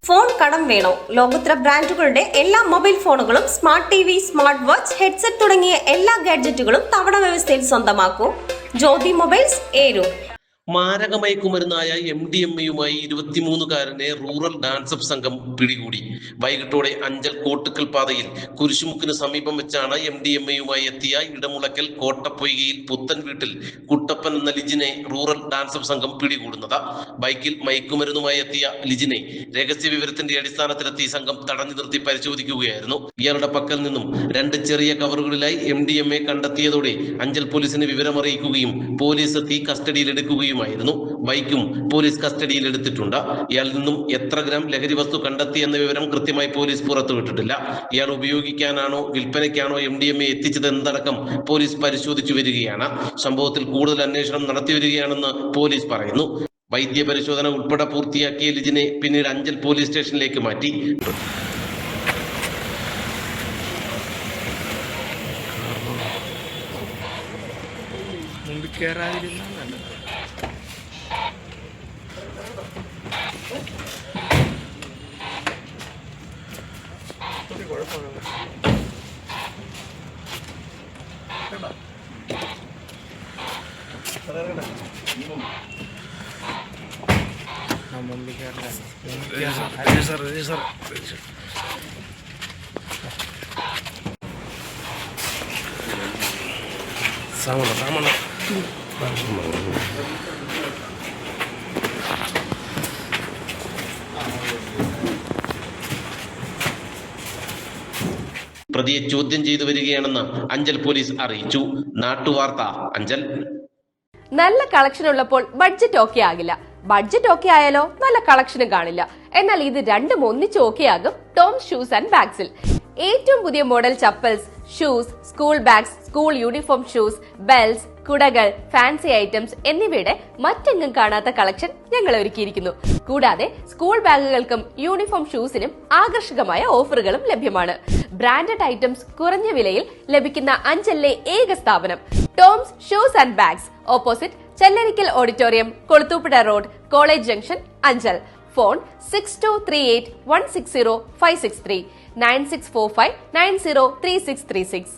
Phone കടം വേണോ? ലോകോത്തര ബ്രാൻഡുകളുടെ എല്ലാ മൊബൈൽ ഫോണുകളും smart T V, smart watch, headset തുടങ്ങിയ എല്ലാ ഗാഡ്ജറ്റുകളും തവണ വ്യവസ്ഥയിൽ സ്വന്തമാക്കൂ. ജ്യോതി മൊബൈൽസ്, ഏരൂർ. മാരക മയക്കുമരുന്നായ MDMA-യുമായി 23-കാരനെ റൂറൽ ഡാൻസപ്പ് സംഘം പിടികൂടി. വൈകിട്ടോടെ അഞ്ചൽ കോട്ടുക്കൽ പാതയിൽ കുരിശുമുക്കിന് സമീപം വെച്ചാണ് MDMA-യുമായി എത്തിയ ഇടമുളക്കൽ കോട്ടപ്പൊയ്കയിൽ പുത്തൻ വീട്ടിൽ കുട്ടപ്പൻ എന്ന ലിജിനെ റൂറൽ ഡാൻസപ്പ് സംഘം പിടികൂടുന്നത്. ബൈക്കിൽ മയക്കുമരുന്നുമായി എത്തിയ ലിജിനെ രഹസ്യ വിവരത്തിന്റെ അടിസ്ഥാനത്തിലെത്തി സംഘം തടഞ്ഞു നിർത്തി പരിശോധിക്കുകയായിരുന്നു. ഇയാളുടെ പക്കൽ നിന്നും 2 ചെറിയ കവറുകളിലായി MDMA കണ്ടെത്തിയതോടെ അഞ്ചൽ പോലീസിന് വിവരമറിയിക്കുകയും പോലീസ് എത്തി കസ്റ്റഡിയിലെടുക്കുകയും ബൈക്കും പോലീസ് കസ്റ്റഡിയിൽ എടുത്തിട്ടുണ്ട്. ഇയാളിൽ നിന്നും എത്ര ഗ്രാം ലഹരി വസ്തു കണ്ടെത്തി എന്ന വിവരം കൃത്യമായി പോലീസ് പുറത്തുവിട്ടിട്ടില്ല. ഇയാൾ ഉപയോഗിക്കാനാണോ വിൽപ്പനയ്ക്കാണോ MDMA എത്തിച്ചത് എന്നതടക്കം പോലീസ് പരിശോധിച്ചു വരികയാണ്. സംഭവത്തിൽ കൂടുതൽ അന്വേഷണം നടത്തി വരികയാണെന്ന് പോലീസ് പറയുന്നു. വൈദ്യപരിശോധന ഉൾപ്പെടെ പൂർത്തിയാക്കിയ ലിജിനെ പിന്നീട് അഞ്ചൽ പോലീസ് സ്റ്റേഷനിലേക്ക് മാറ്റി. പ്രതിയെ ചോദ്യം ചെയ്തു വരികയാണെന്ന് അഞ്ചൽ പോലീസ് അറിയിച്ചു. നാട്ടുവാർത്ത, അഞ്ചൽ. നല്ല കളക്ഷൻ ഉള്ളപ്പോൾ ബഡ്ജറ്റ് ഓക്കെ ആകില്ല. ബഡ്ജറ്റ് ഓക്കെ ആയാലോ നല്ല കളക്ഷനും കാണില്ല. എന്നാൽ ഇത് രണ്ടും ഒന്നിച്ച് ഓക്കെ ആകും ടോംസ് ഷൂസ് ആൻഡ് ബാഗ്സിൽ. ഏറ്റവും പുതിയ model chappals, shoes, school bags, school uniform shoes, belts, കുടകൾ, ഫാൻസി ഐറ്റംസ് എന്നിവയുടെ മറ്റെങ്ങും കാണാത്ത കളക്ഷൻ ഞങ്ങൾ ഒരുക്കിയിരിക്കുന്നു. കൂടാതെ സ്കൂൾ ബാഗുകൾക്കും യൂണിഫോം ഷൂസിനും ആകർഷകമായ ഓഫറുകളും ലഭ്യമാണ്. ബ്രാൻഡഡ് ഐറ്റംസ് കുറഞ്ഞ വിലയിൽ ലഭിക്കുന്ന അഞ്ചലിലെ ഏക സ്ഥാപനം Toms shoes and bags, opposite Chellarikkal auditorium, Kulathupuzha road, college junction, Anchal. Phone 6238160563 9645903636.